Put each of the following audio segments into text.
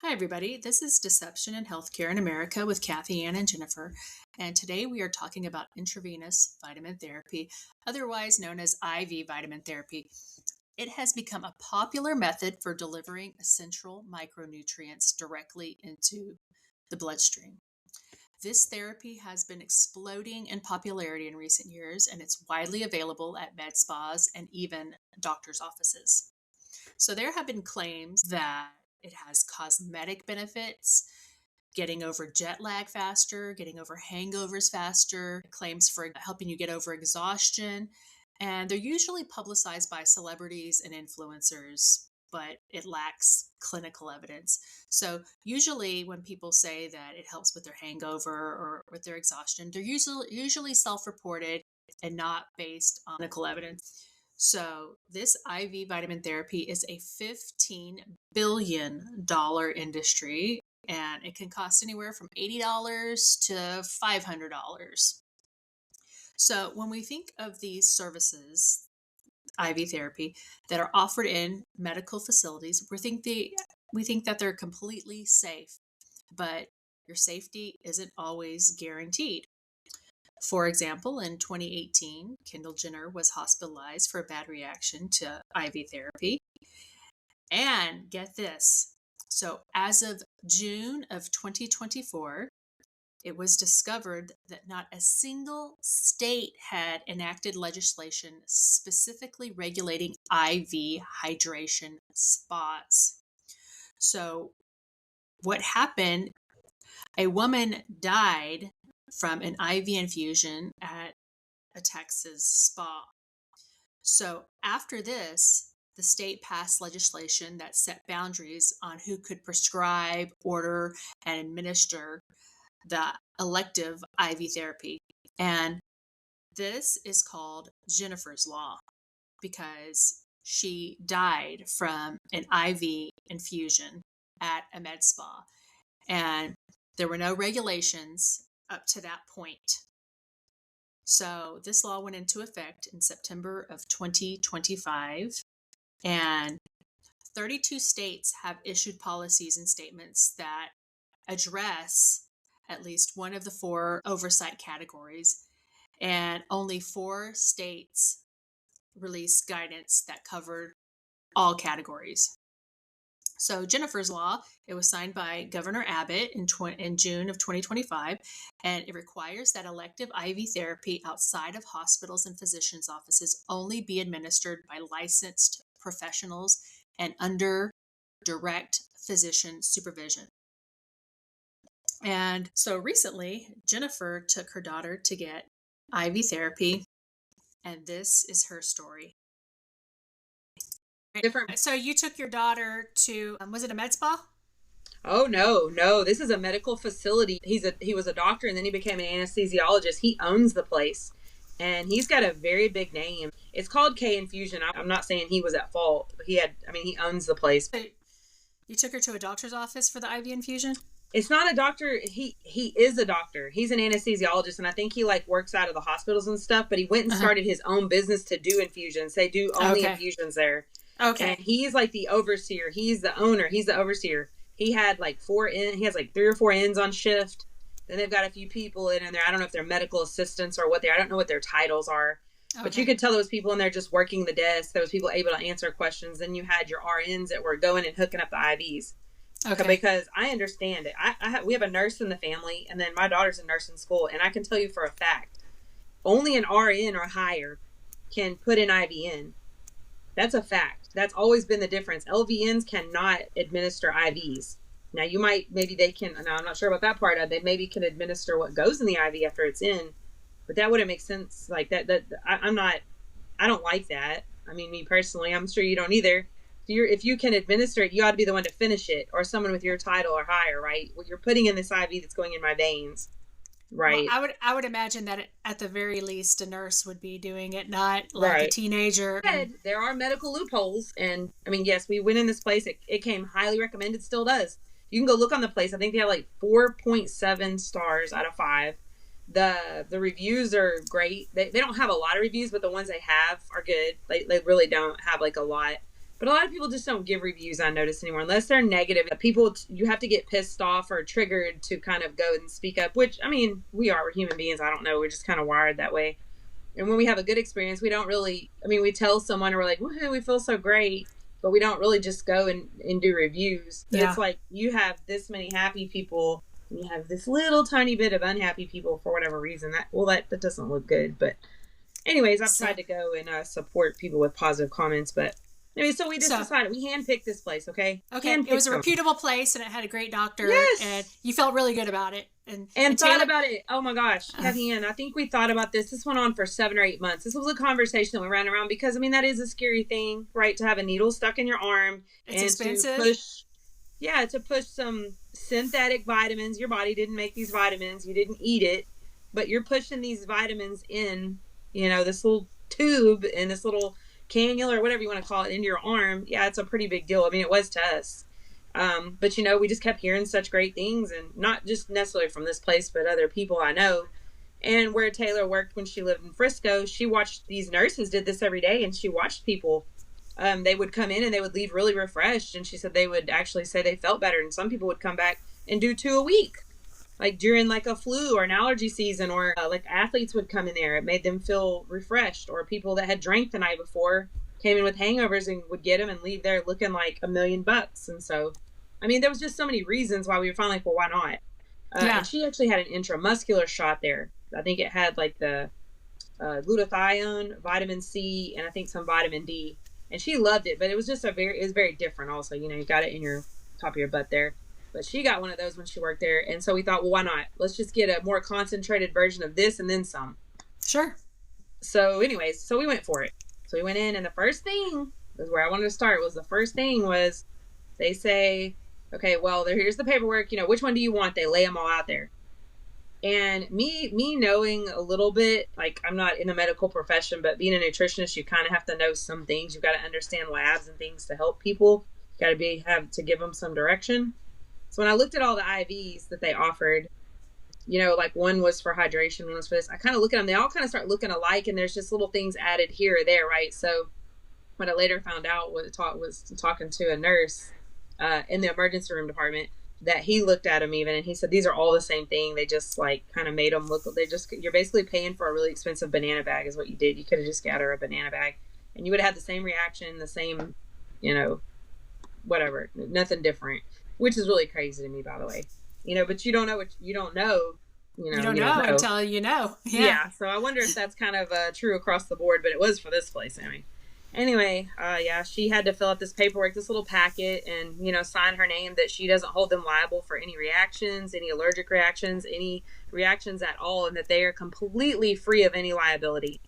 Hi, everybody. This is Deception in Healthcare in America with Kathy Ann and Jennifer. And today we are talking about intravenous vitamin therapy, otherwise known as IV vitamin therapy. It has become a popular method for delivering essential micronutrients directly into the bloodstream. This therapy has been exploding in popularity in recent years, and it's widely available at med spas and even doctor's offices. So there have been claims that it has cosmetic benefits, getting over jet lag faster, getting over hangovers faster, claims for helping you get over exhaustion. And they're usually publicized by celebrities and influencers, but it lacks clinical evidence. So usually when people say that it helps with their hangover or with their exhaustion, they're usually self-reported and not based on clinical evidence. So, this IV vitamin therapy is a $15 billion industry, and it can cost anywhere from $80 to $500. So, when we think of these services, IV therapy, that are offered in medical facilities, we think that they're completely safe, but your safety isn't always guaranteed. For example, in 2018, Kendall Jenner was hospitalized for a bad reaction to IV therapy. And get this. So, as of June of 2024, it was discovered that not a single state had enacted legislation specifically regulating IV hydration spas. So, what happened? A woman died from an IV infusion at a Texas spa. So after this, the state passed legislation that set boundaries on who could prescribe, order, and administer the elective IV therapy. And this is called Jennifer's Law because she died from an IV infusion at a med spa. And there were no regulations up to that point. So this law went into effect in September of 2025, and 32 states have issued policies and statements that address at least one of the four oversight categories, and only 4 states released guidance that covered all categories. So Jennifer's Law, it was signed by Governor Abbott in June of 2025, and it requires that elective IV therapy outside of hospitals and physicians' offices only be administered by licensed professionals and under direct physician supervision. And so recently, Jennifer took her daughter to get IV therapy, and this is her story. Different. So you took your daughter to, was it a med spa? Oh no. This is a medical facility. He was a doctor and then he became an anesthesiologist. He owns the place, and he's got a very big name. It's called K Infusion. I'm not saying he was at fault. He owns the place. You took her to a doctor's office for the IV infusion? It's not a doctor. He is a doctor. He's an anesthesiologist, and I think he works out of the hospitals and stuff. But he went and started his own business to do infusions. They do only infusions there. Okay. And he's the overseer. He's the owner. He's the overseer. He had 4 in. He has 3 or 4 ins on shift. Then they've got a few people in there. I don't know if they're medical assistants or what I don't know what their titles are. Okay. But you could tell those people in there just working the desk. There was people able to answer questions. Then you had your RNs that were going and hooking up the IVs. Okay. Because I understand it. We have a nurse in the family, and then my daughter's a nurse in school, and I can tell you for a fact, only an RN or higher can put an IV in. That's a fact. That's always been the difference. LVNs cannot administer IVs. Now, maybe they can, now I'm not sure about that part. They maybe can administer what goes in the IV after it's in, but that wouldn't make sense. I don't like that. I mean, me personally, I'm sure you don't either. If you can administer it, you ought to be the one to finish it, or someone with your title or higher, right? Well, you're putting in this IV that's going in my veins. Right. Well, I would imagine that at the very least a nurse would be doing it, not a teenager. There are medical loopholes, and I mean, yes, we went in this place. It came highly recommended, still does. You can go look on the place. I think they have 4.7 stars out of 5. The reviews are great. They don't have a lot of reviews, but the ones they have are good. They really don't have a lot. But a lot of people just don't give reviews, I notice, anymore, unless they're negative. People, you have to get pissed off or triggered to kind of go and speak up, which, I mean, we're human beings. I don't know. We're just kind of wired that way. And when we have a good experience, we don't really, I mean, we tell someone and we're like, woohoo, we feel so great, but we don't really just go and do reviews. Yeah. It's like you have this many happy people, and you have this little tiny bit of unhappy people for whatever reason. That doesn't look good. But anyways, I've tried to go and support people with positive comments, but anyway, so we just decided, we handpicked this place, okay? Okay, it was a reputable place, and it had a great doctor, yes. And you felt really good about it. And thought about it. Oh my gosh, Kathy Ann, I think we thought about this. This went on for 7 or 8 months. This was a conversation that we ran around because, I mean, that is a scary thing, right? To have a needle stuck in your arm. It's expensive. To push some synthetic vitamins. Your body didn't make these vitamins. You didn't eat it, but you're pushing these vitamins in, this little tube and this little cannula or whatever you want to call it into your arm. Yeah, it's a pretty big deal. I mean, it was to us. But we just kept hearing such great things, and not just necessarily from this place, but other people I know. And where Taylor worked when she lived in Frisco, she watched these nurses did this every day, and she watched people. They would come in and they would leave really refreshed. And she said they would actually say they felt better. And some people would come back and do 2 a week, like during like a flu or an allergy season, or like athletes would come in there. It made them feel refreshed, or people that had drank the night before came in with hangovers and would get them and leave there looking like $1 million. And so, I mean, there was just so many reasons why we were finally like, well, why not? And she actually had an intramuscular shot there. I think it had like the glutathione, vitamin C, and I think some vitamin D. And she loved it, but it was just it was very different also. You got it in your top of your butt there. But she got one of those when she worked there. And so we thought, well, why not? Let's just get a more concentrated version of this and then some. Sure. So anyways, so we went for it. So we went in, and the first thing was where I wanted to start. Was they say, okay, well, here's the paperwork. Which one do you want? They lay them all out there. And me knowing a little bit, like, I'm not in the medical profession, but being a nutritionist, you kind of have to know some things. You've got to understand labs and things to help people. You got to have to give them some direction. So when I looked at all the IVs that they offered, like one was for hydration, one was for this, I kind of look at them, they all kind of start looking alike, and there's just little things added here or there, right? So what I later found out was talking to a nurse in the emergency room department, that he looked at them even, and he said, these are all the same thing. They just like kind of made them look, you're basically paying for a really expensive banana bag is what you did. You could have just got her a banana bag and you would have had the same reaction, the same, whatever, nothing different, which is really crazy to me, by the way, but you don't know what you don't know, you don't know until you know. Yeah. So I wonder if that's kind of true across the board, but it was for this place. Anyway, she had to fill out this paperwork, this little packet, and, sign her name that she doesn't hold them liable for any reactions, any allergic reactions, any reactions at all, and that they are completely free of any liability,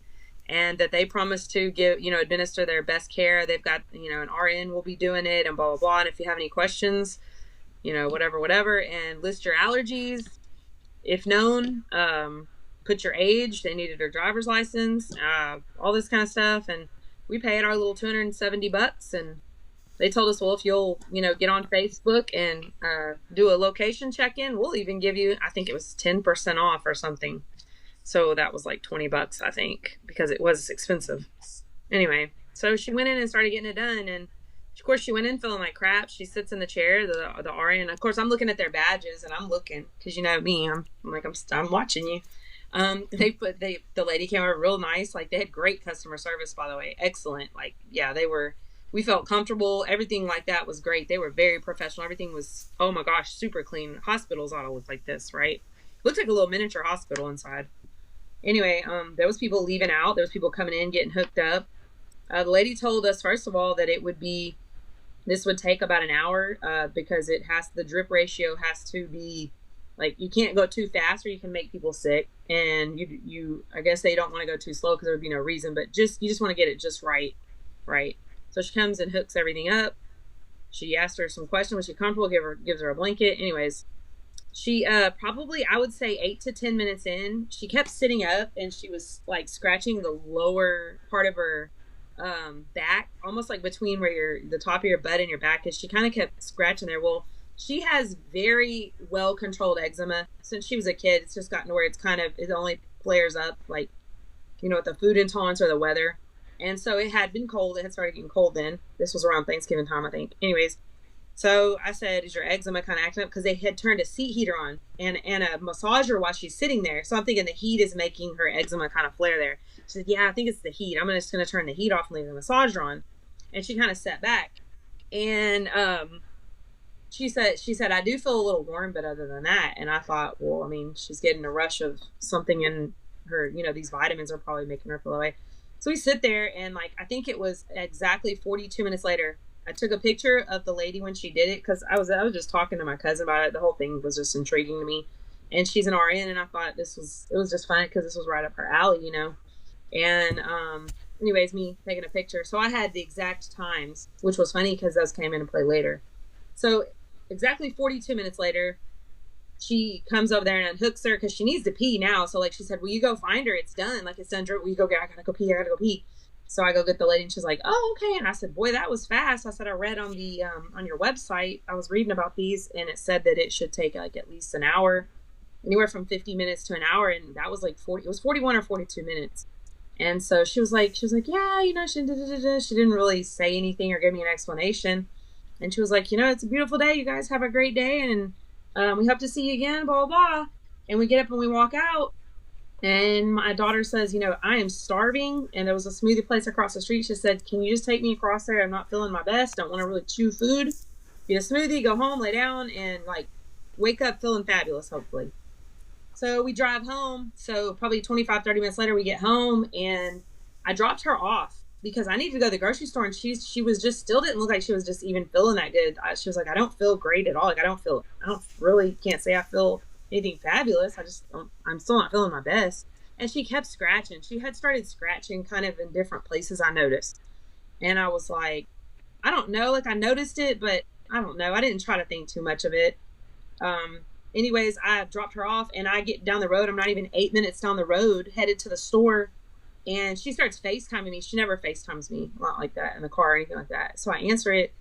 and that they promise to give, administer their best care. They've got, an RN will be doing it, and blah, blah, blah. And if you have any questions, whatever, and list your allergies, if known, put your age. They needed their driver's license, all this kind of stuff. And we paid our little $270, and they told us, well, if you'll, get on Facebook and do a location check-in, we'll even give you, I think it was 10% off or something. So that was like $20, I think, because it was expensive. Anyway, so she went in and started getting it done, and of course she went in feeling like crap. She sits in the chair, the RN. Of course, I'm looking at their badges, and I'm looking, because me, I'm watching you. The lady came over real nice. Like, they had great customer service, by the way. Excellent. Like, yeah, we felt comfortable. Everything like that was great. They were very professional. Everything was, oh my gosh, super clean. Hospitals ought to look like this, right? Looks like a little miniature hospital inside. Anyway, there was people leaving out. There was people coming in, getting hooked up. The lady told us, first of all, that this would take about an hour, because the drip ratio has to be, like, you can't go too fast or you can make people sick. And I guess they don't want to go too slow because there would be no reason, but you just want to get it just right. Right. So she comes and hooks everything up. She asked her some questions. Was she comfortable? Gives her a blanket. Anyways, she, probably, I would say 8 to 10 minutes in, she kept sitting up and she was like scratching the lower part of her, back, almost like between where the top of your butt and your back is. She kind of kept scratching there. Well, she has very well controlled eczema since she was a kid. It's just gotten to where it only flares up, like, with the food intolerance or the weather. And so it had been cold. It had started getting cold then. This was around Thanksgiving time, I think. Anyways, so I said, is your eczema kind of acting up? Because they had turned a seat heater on and a massager while she's sitting there. So I'm thinking the heat is making her eczema kind of flare there. She said, yeah, I think it's the heat. I'm just going to turn the heat off and leave the massager on. And she kind of sat back. And she said, I do feel a little warm, but other than that. And I thought, well, I mean, she's getting a rush of something in her, you know, these vitamins are probably making her feel that way. So we sit there, and like, I think it was exactly 42 minutes later, I took a picture of the lady when she did it, because I was just talking to my cousin about it. The whole thing was just intriguing to me. And she's an RN, and I thought it was just fun because this was right up her alley, you know. And anyways, me taking a picture. So I had the exact times, which was funny because those came into play later. So exactly 42 minutes later, she comes over there and unhooks her because she needs to pee now. So like she said, will you go find her? It's done. Like it's done. Will you go get, I gotta go pee. So I go get the lady, and she's like, oh, okay. And I said, boy, that was fast. I said, I read on the, on your website, I was reading about these, and it said that it should take like at least an hour, anywhere from 50 minutes to an hour. And that was like it was 41 or 42 minutes. And so she was like, yeah, you know, she didn't really say anything or give me an explanation. And she was like, you know, it's a beautiful day. You guys have a great day. And we hope to see you again, blah, blah, blah. And we get up and we walk out. And my daughter says, you know, I am starving. And there was a smoothie place across the street. She said, can you just take me across there? I'm not feeling my best. Don't want to really chew food. Get a smoothie, go home, lay down, and like wake up feeling fabulous, hopefully. So we drive home. So probably 25, 30 minutes later, we get home, and I dropped her off because I needed to go to the grocery store. And she was just still didn't look like she was just even feeling that good. She was like, I don't feel great at all. Like, can't say I feel anything fabulous. I'm still not feeling my best. And she kept scratching. She had started scratching kind of in different places, I noticed. And I was like, I don't know. Like, I noticed it, but I don't know. I didn't try to think too much of it. Anyways, I dropped her off, and I get down the road. I'm not even 8 minutes down the road, headed to the store, and she starts FaceTiming me. She never FaceTimes me, not like that in the car or anything like that. So I answer it,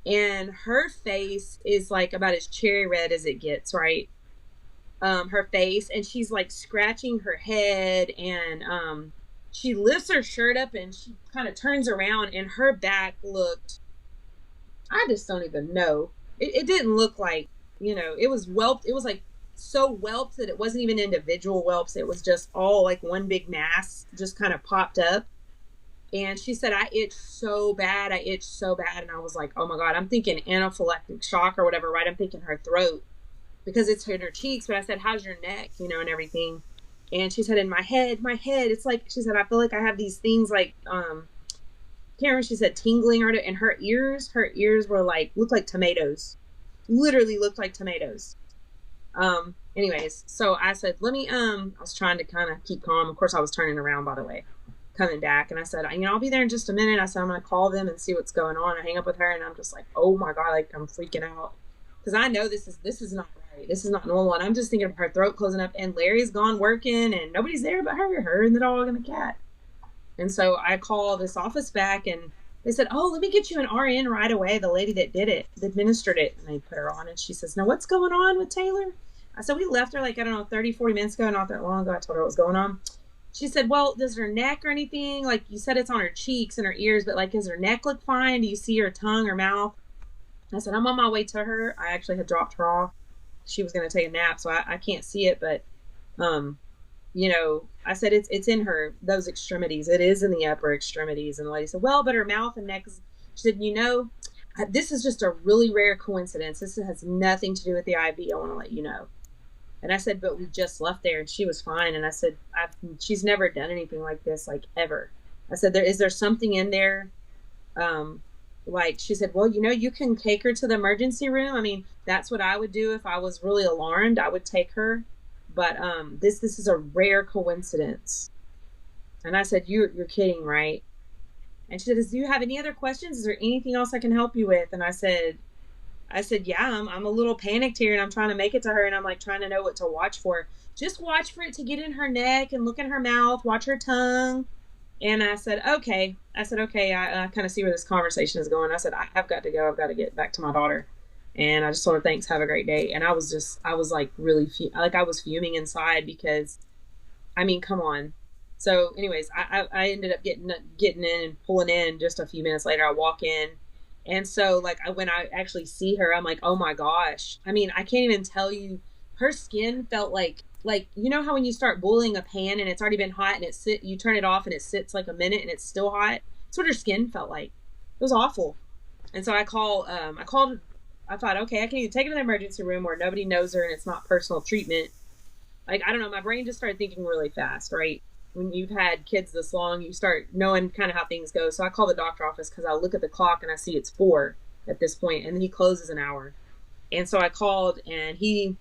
and her face is like about as cherry red as it gets, right? Her face, and she's like scratching her head, and she lifts her shirt up, and she kind of turns around, and her back looked, I just don't even know. It didn't look like, you know, it was whelped. It was like so whelped that it wasn't even individual whelps. It was just all like one big mass just kind of popped up. And she said, I itched so bad. And I was like, oh my God, I'm thinking anaphylactic shock or whatever, right? I'm thinking her throat because it's in her cheeks. But I said, how's your neck, you know, and everything. And she said, in my head, it's like, she said, I feel like I have these things like, Karen, she said, tingling, and her ears were like, looked like tomatoes. Literally looked like tomatoes. Anyways, so I said, let me, I was trying to kind of keep calm. Of course, I was turning around, by the way, coming back. And I said, you know, I'll be there in just a minute. I said, I'm going to call them and see what's going on. I hang up with her, and I'm just like, oh my God, like I'm freaking out. Cause I know this is not right. This is not normal. And I'm just thinking of her throat closing up, and Larry's gone working, and nobody's there but her and the dog and the cat. And so I call this office back, and they said, oh, let me get you an RN right away. The lady that did it, that administered it. And they put her on, and she says, now what's going on with Taylor? I said, we left her like, I don't know, 30, 40 minutes ago, not that long ago. I told her what was going on. She said, well, does her neck or anything? Like you said, it's on her cheeks and her ears, but like, does her neck look fine? Do you see her tongue or mouth? I said, I'm on my way to her. I actually had dropped her off. She was going to take a nap, so I can't see it, but, you know, I said, it's in her, those extremities. It is in the upper extremities. And the lady said, well, but her mouth and neck is, she said, you know, this is just a really rare coincidence. This has nothing to do with the IV. I want to let you know. And I said, but we just left there and she was fine. And I said, she's never done anything like this, like ever. I said, is there something in there? Like, she said, well, you know, you can take her to the emergency room. I mean, that's what I would do if I was really alarmed. I would take her. But this is a rare coincidence. And I said, you're kidding, right? And she said, do you have any other questions? Is there anything else I can help you with? And I said, yeah, I'm a little panicked here, and I'm trying to make it to her, and I'm like trying to know what to watch for. Just watch for it to get in her neck and look in her mouth, watch her tongue. And I said, okay. I kind of see where this conversation is going. I said, I've got to go. I've got to get back to my daughter. And I just told her, thanks, have a great day. And I was like really, I was fuming inside because, I mean, come on. So anyways, I ended up getting in and pulling in. Just a few minutes later, I walk in. And so like when I actually see her, I'm like, oh my gosh. I mean, I can't even tell you, her skin felt like, you know how when you start boiling a pan and it's already been hot and you turn it off and it sits like a minute and it's still hot. That's what her skin felt like. It was awful. And so I called, I thought, okay, I can either take her to the emergency room where nobody knows her and it's not personal treatment. Like, I don't know, my brain just started thinking really fast, right? When you've had kids this long, you start knowing kind of how things go. So I call the doctor office because I look at the clock and I see it's 4 at this point, and then he closes an hour. And so I called, and the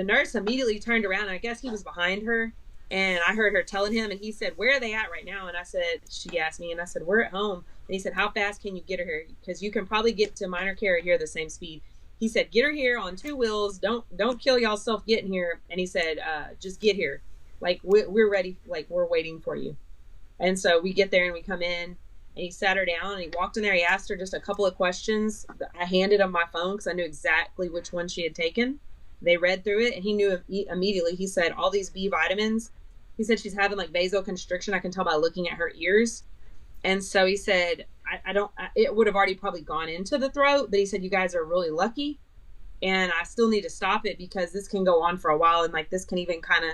nurse immediately turned around, and I guess he was behind her, and I heard her telling him, and he said, where are they at right now? And I said, she asked me, and I said, we're at home. And he said, how fast can you get her here? Because you can probably get to minor care here the same speed. He said, get her here on 2 wheels. Don't kill y'allself getting here. And he said, just get here. Like, we're ready. Like, we're waiting for you. And so we get there and we come in, and he sat her down and he walked in there. He asked her just a couple of questions. I handed him my phone because I knew exactly which one she had taken. They read through it, and he knew immediately. He said, all these B vitamins. He said she's having like vasoconstriction. I can tell by looking at her ears. And so he said, it would have already probably gone into the throat, but he said, you guys are really lucky, and I still need to stop it because this can go on for a while. And like, this can even kind of,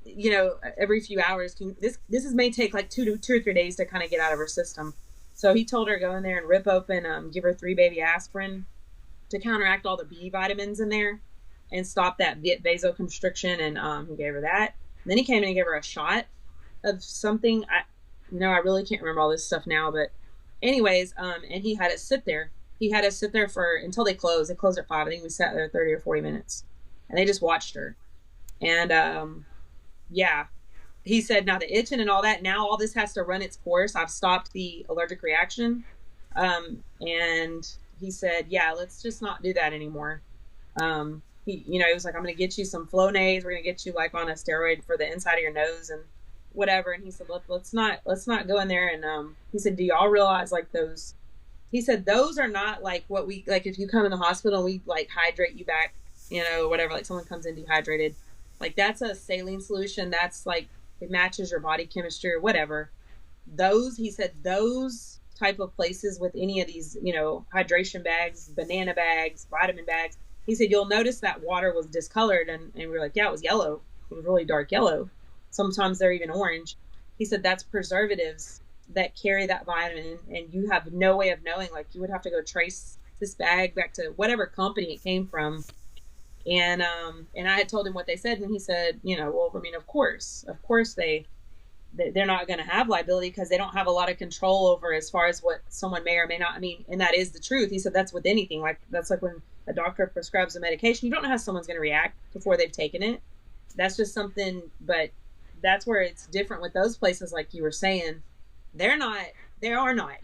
you know, every few hours this may take like 2 or 3 days to kind of get out of her system. So he told her, go in there and rip open, give her 3 baby aspirin to counteract all the B vitamins in there and stop that vasoconstriction. And he gave her that. And then he came in and gave her a shot of something. I really can't remember all this stuff now, but anyways, and he had us sit there. He had us sit there until they closed. They closed at 5. I think we sat there 30 or 40 minutes, and they just watched her. And yeah, he said, now the itching and all that, now all this has to run its course. I've stopped the allergic reaction. And he said, yeah, let's just not do that anymore. He was like, I'm going to get you some Flonase. We're going to get you like on a steroid for the inside of your nose and whatever. And he said, let's not go in there. And he said, do y'all realize like those? He said, those are not like what we, like if you come in the hospital and we like hydrate you back, whatever, like someone comes in dehydrated, like that's a saline solution. That's like, it matches your body chemistry or whatever. He said, those type of places with any of these, hydration bags, banana bags, vitamin bags, he said, you'll notice that water was discolored. And we were like, yeah, it was yellow. It was really dark yellow. Sometimes they're even orange. He said, that's preservatives that carry that vitamin, and you have no way of knowing. Like, you would have to go trace this bag back to whatever company it came from. And I had told him what they said, and he said, well, I mean, of course they're not going to have liability because they don't have a lot of control over as far as what someone may or may not. I mean, and that is the truth. He said that's with anything. Like, that's like when a doctor prescribes a medication, you don't know how someone's going to react before they've taken it. That's just something, but that's where it's different with those places. Like you were saying, they are not,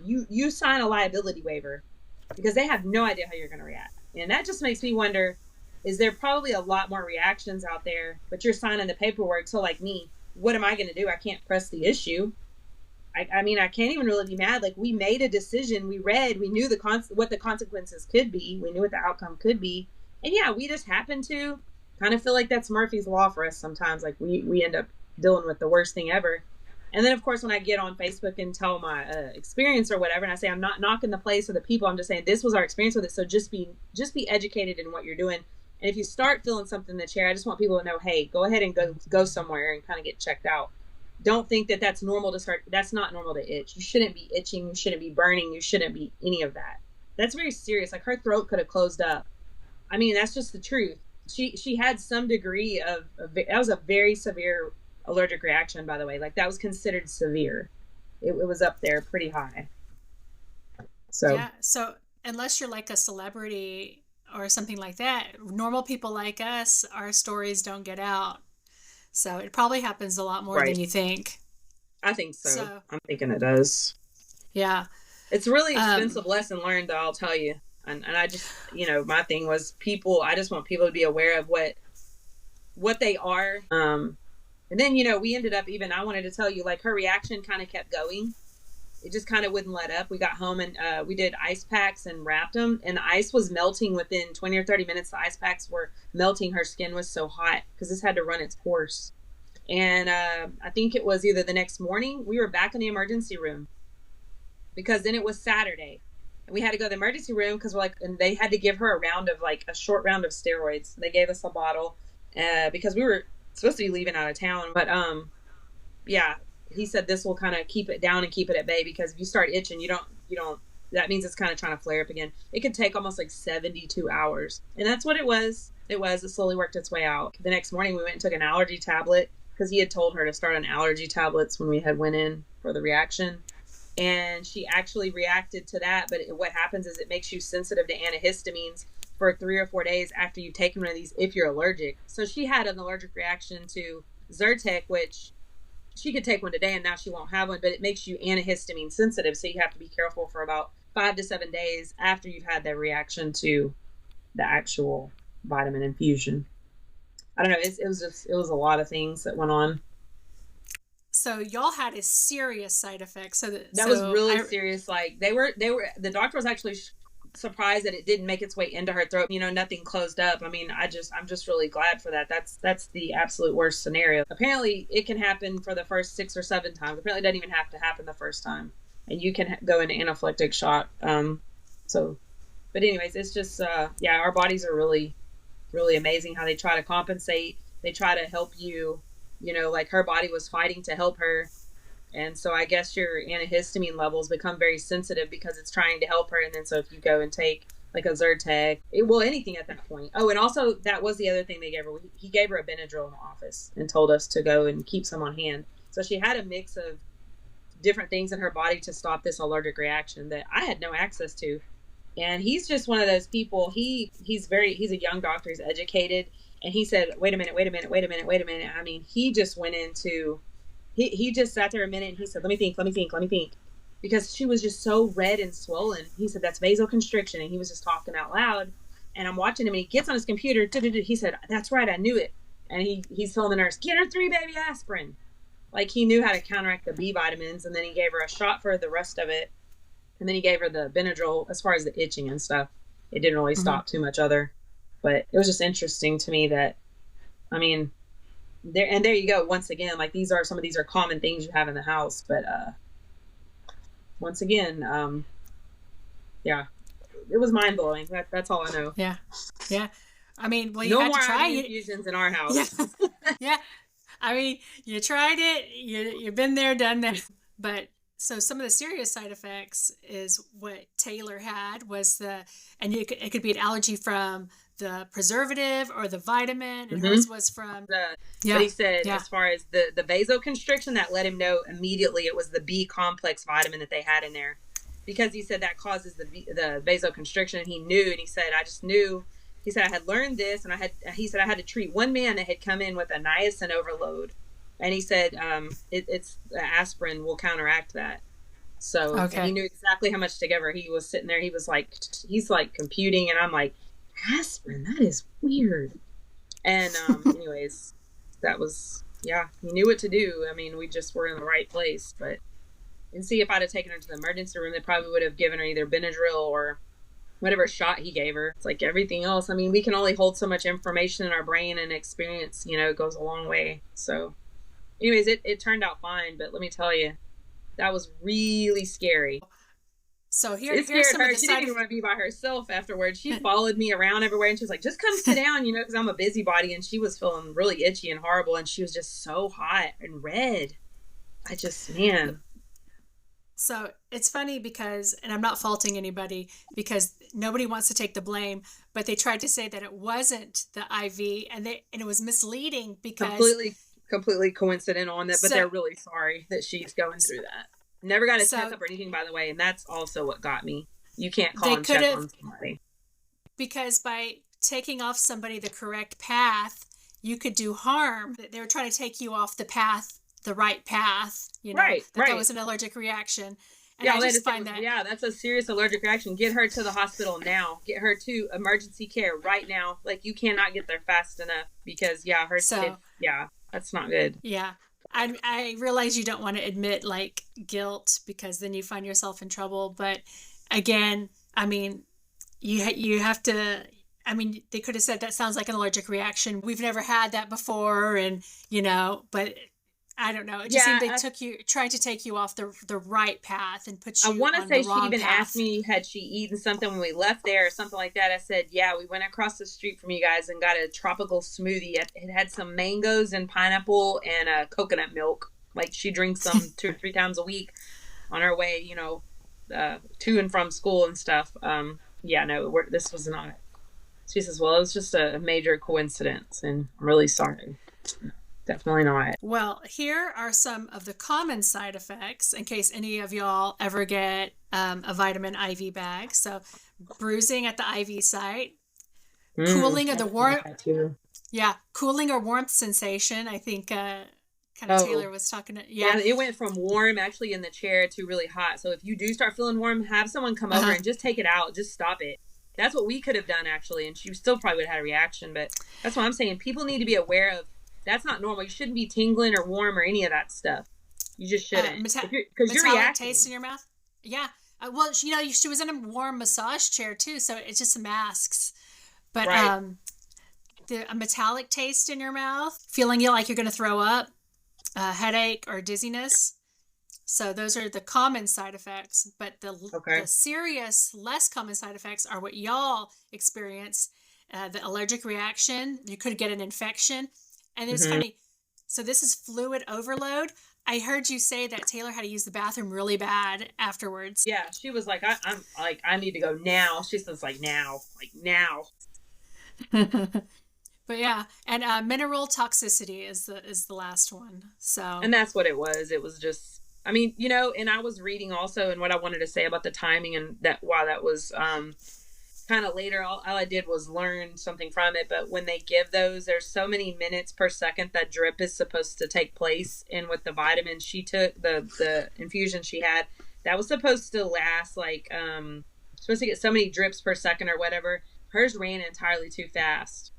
you sign a liability waiver because they have no idea how you're going to react. And that just makes me wonder, is there probably a lot more reactions out there, but you're signing the paperwork. So like me, what am I going to do? I can't press the issue. I mean, I can't even really be mad. Like, we made a decision. We knew what the consequences could be. We knew what the outcome could be. And yeah, we just happen to kind of feel like that's Murphy's Law for us sometimes. Like, we end up dealing with the worst thing ever. And then, of course, when I get on Facebook and tell my experience or whatever, and I say I'm not knocking the place or the people, I'm just saying this was our experience with it. So just be educated in what you're doing. And if you start feeling something in the chair, I just want people to know, hey, go ahead and go somewhere and kind of get checked out. Don't think that that's normal to start. That's not normal to itch. You shouldn't be itching. You shouldn't be burning. You shouldn't be any of that. That's very serious. Like, her throat could have closed up. I mean, that's just the truth. She had some degree of that was a very severe allergic reaction, by the way. Like, that was considered severe. It was up there pretty high. So yeah. So unless you're like a celebrity or something like that, normal people like us, our stories don't get out. So it probably happens a lot more right. than you think. I think so. I'm thinking it does. Yeah. It's a really expensive lesson learned, though, I'll tell you. And I just, my thing was I just want people to be aware of what they are. And then, we ended up I wanted to tell you, like, her reaction kind of kept going. It just kind of wouldn't let up. We got home and we did ice packs and wrapped them. And the ice was melting within 20 or 30 minutes. The ice packs were melting. Her skin was so hot because this had to run its course. And I think it was either the next morning, we were back in the emergency room because then it was Saturday. And we had to go to the emergency room because we're like, and they had to give her a short round of steroids. They gave us a bottle because we were supposed to be leaving out of town. But yeah, he said this will kind of keep it down and keep it at bay, because if you start itching, you don't, that means it's kind of trying to flare up again. It could take almost like 72 hours. And that's what it was. It slowly worked its way out. The next morning we went and took an allergy tablet because he had told her to start on allergy tablets when we had went in for the reaction. And she actually reacted to that. But what happens is it makes you sensitive to antihistamines for 3 or 4 days after you've taken one of these if you're allergic. So she had an allergic reaction to Zyrtec, which she could take one today and now she won't have one, but it makes you antihistamine sensitive. So you have to be careful for about 5 to 7 days after you've had that reaction to the actual vitamin infusion. I don't know. It was a lot of things that went on. So y'all had a serious side effect. That was really serious. Like the doctor was actually surprised that it didn't make its way into her throat. Nothing closed up. I mean, I'm just really glad for that. That's the absolute worst scenario. Apparently it can happen for the first 6 or 7 times. Apparently it doesn't even have to happen the first time, and you can go into anaphylactic shock. But anyways, it's just, our bodies are really, really amazing how they try to compensate. They try to help you, like her body was fighting to help her. And so I guess your antihistamine levels become very sensitive because it's trying to help her. And then so if you go and take like a Zyrtec, anything at that point. Oh, and also that was the other thing they gave her. He gave her a Benadryl in the office and told us to go and keep some on hand. So she had a mix of different things in her body to stop this allergic reaction that I had no access to. And he's just one of those people. He's a young doctor. He's educated. And he said, wait a minute. I mean, he just went into, he just sat there a minute and he said, let me think. Because she was just so red and swollen. He said, that's vasoconstriction. And he was just talking out loud. And I'm watching him and he gets on his computer. He said, that's right, I knew it. And he's telling the nurse, get her 3 baby aspirin. Like he knew how to counteract the B vitamins. And then he gave her a shot for the rest of it. And then he gave her the Benadryl as far as the itching and stuff. It didn't really stop too much other. But it was just interesting to me that, I mean, there you go. Once again, like some of these are common things you have in the house. But once again, it was mind blowing. That's all I know. Yeah. I mean, well, you had to try it. Infusions in our house. Yeah. I mean, you tried it. You've been there, done that. But so some of the serious side effects is what Taylor had was it could be an allergy from the preservative or the vitamin, and hers was from but he said as far as the vasoconstriction, that let him know immediately it was the B complex vitamin that they had in there, because he said that causes the vasoconstriction, and he knew, and he said I just knew. He said I had learned this, and he said I had to treat one man that had come in with a niacin overload. And he said, it's aspirin will counteract that. So he knew exactly how much to give her. He was sitting there. He's like computing. And I'm like, aspirin, that is weird. And anyways, that was, he knew what to do. I mean, we just were in the right place. And see, if I'd have taken her to the emergency room, they probably would have given her either Benadryl or whatever shot he gave her. It's like everything else. I mean, we can only hold so much information in our brain, and experience, it goes a long way. So anyways, it turned out fine, but let me tell you, that was really scary. So here's some of the She didn't even want to be by herself afterwards. She followed me around everywhere, and she was like, just come sit down, because I'm a busybody, and she was feeling really itchy and horrible, and she was just so hot and red. Man. So it's funny because, and I'm not faulting anybody because nobody wants to take the blame, but they tried to say that it wasn't the IV, and it was misleading because completely coincidental on that, but they're really sorry that she's going through that. Never got a checkup or anything, by the way, and that's also what got me. You can't call and check on somebody. Because by taking off somebody the correct path, you could do harm. They were trying to take you off the path, the right path, right. That was an allergic reaction. And I just find that. Yeah, that's a serious allergic reaction. Get her to the hospital now. Get her to emergency care right now. Like, you cannot get there fast enough because, that's not good. Yeah. I realize you don't want to admit like guilt because then you find yourself in trouble. But again, I mean, you have to, I mean, they could have said that sounds like an allergic reaction. We've never had that before. And, but I don't know. It just seemed tried to take you off the right path and put you on the wrong path. I want to say she even asked me, had she eaten something when we left there or something like that. I said, yeah, we went across the street from you guys and got a tropical smoothie. It had some mangoes and pineapple and coconut milk. Like she drinks them 2 or 3 times a week on her way, to and from school and stuff. This was not. She says, well, it was just a major coincidence, and I'm really sorry. Definitely not. Well, here are some of the common side effects in case any of y'all ever get a vitamin IV bag. So bruising at the IV site, cooling of the warmth. Yeah, cooling or warmth sensation. I think Taylor was talking to. Yeah, it went from warm actually in the chair to really hot. So if you do start feeling warm, have someone come over and just take it out. Just stop it. That's what we could have done actually, and she still probably would have had a reaction. But that's what I'm saying. People need to be aware of. That's not normal. You shouldn't be tingling or warm or any of that stuff. You just shouldn't. Because you're reacting. Taste in your mouth? Yeah. Well, she was in a warm massage chair too, so it's just masks. But right. A metallic taste in your mouth, feeling like you're going to throw up, headache or dizziness. So those are the common side effects. But the serious, less common side effects are what y'all experience. The allergic reaction. You could get an infection. And it's funny. So this is fluid overload. I heard you say that Taylor had to use the bathroom really bad afterwards. Yeah, she was like, I'm like, I need to go now. She says now. But yeah, and mineral toxicity is the last one. So, and that's what it was. It was just, I mean, and I was reading also, and what I wanted to say about the timing and that why that was kind of later, all I did was learn something from it. But when they give those, there's so many minutes per second that drip is supposed to take place. And with the vitamins she took, the infusion she had, that was supposed to last supposed to get so many drips per second or whatever. Hers ran entirely too fast.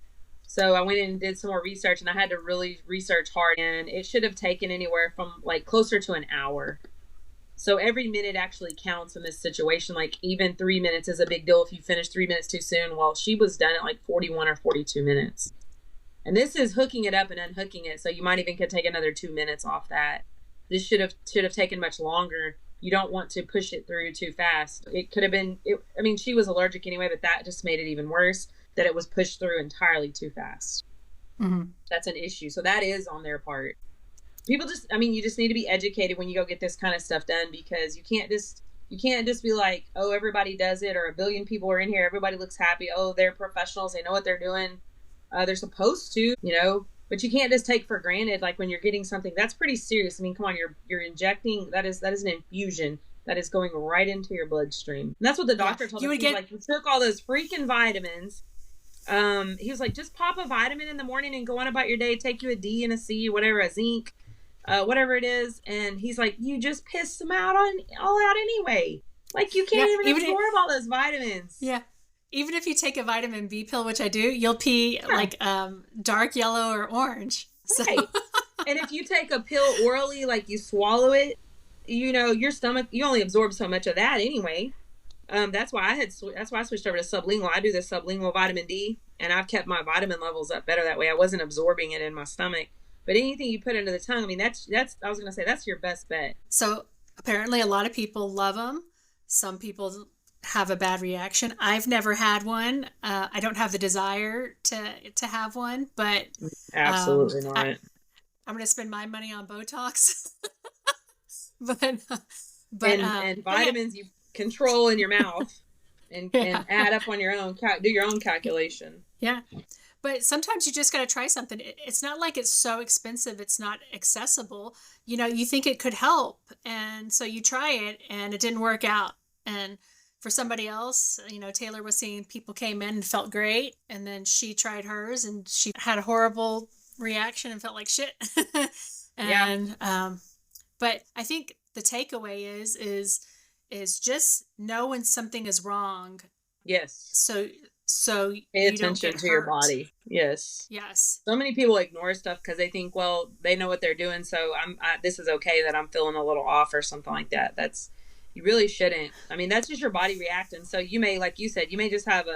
So I went in and did some more research, and I had to really research hard, and it should have taken anywhere from closer to an hour. So every minute actually counts in this situation. Even 3 minutes is a big deal if you finish 3 minutes too soon. Well, she was done at 41 or 42 minutes. And this is hooking it up and unhooking it. So you might even could take another 2 minutes off that. This should have taken much longer. You don't want to push it through too fast. It could have been, she was allergic anyway, but that just made it even worse that it was pushed through entirely too fast. Mm-hmm. That's an issue. So that is on their part. People just, you just need to be educated when you go get this kind of stuff done, because you can't just be like, oh, everybody does it, or a billion people are in here, everybody looks happy, oh, they're professionals, they know what they're doing, they're supposed to, but you can't just take for granted, when you're getting something that's pretty serious. Come on, you're injecting, that is an infusion that is going right into your bloodstream. And that's what the doctor told us. You took all those freaking vitamins. He was like, just pop a vitamin in the morning and go on about your day, take you a D and a C, whatever, a zinc, whatever it is. And he's like, you just piss them all out anyway. You can't even absorb all those vitamins. Yeah. Even if you take a vitamin B pill, which I do, you'll pee dark yellow or orange. Right. And if you take a pill orally, you swallow it, your stomach, you only absorb so much of that anyway. That's why I switched over to sublingual. I do the sublingual vitamin D, and I've kept my vitamin levels up better that way. I wasn't absorbing it in my stomach. But anything you put into the tongue, that's I was going to say, that's your best bet. So apparently a lot of people love them. Some people have a bad reaction. I've never had one. I don't have the desire to have one, but absolutely not. I'm going to spend my money on Botox. but vitamins you control in your mouth and add up on your own, do your own calculation. Yeah. But sometimes you just got to try something. It's not like it's so expensive. It's not accessible. You think it could help. And so you try it and it didn't work out. And for somebody else, Taylor was seeing people came in and felt great. And then she tried hers and she had a horrible reaction and felt like shit. But I think the takeaway is just know when something is wrong. Yes. So pay attention to your body. Yes. So many people ignore stuff because they think, well, they know what they're doing, so this is okay that I'm feeling a little off or something like that. You really shouldn't. That's just your body reacting. So you may, like you said, you may just have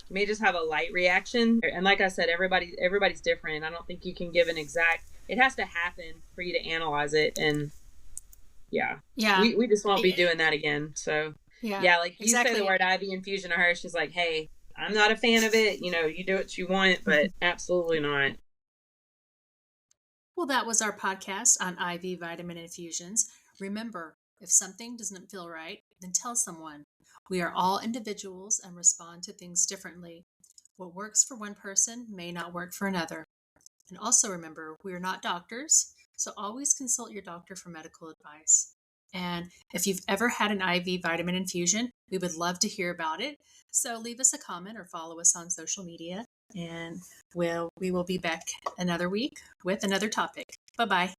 You may just have a light reaction. And like I said, everybody's different. I don't think you can give an exact, it has to happen for you to analyze it. And yeah. We just won't be doing that again. So yeah, like you say the word IV infusion to her, she's like, hey, I'm not a fan of it. You know, you do what you want, but absolutely not. Well, that was our podcast on IV vitamin infusions. Remember, if something doesn't feel right, then tell someone. We are all individuals and respond to things differently. What works for one person may not work for another. And also remember, we are not doctors, so always consult your doctor for medical advice. And if you've ever had an IV vitamin infusion, we would love to hear about it. So leave us a comment or follow us on social media, and we will be back another week with another topic. Bye-bye.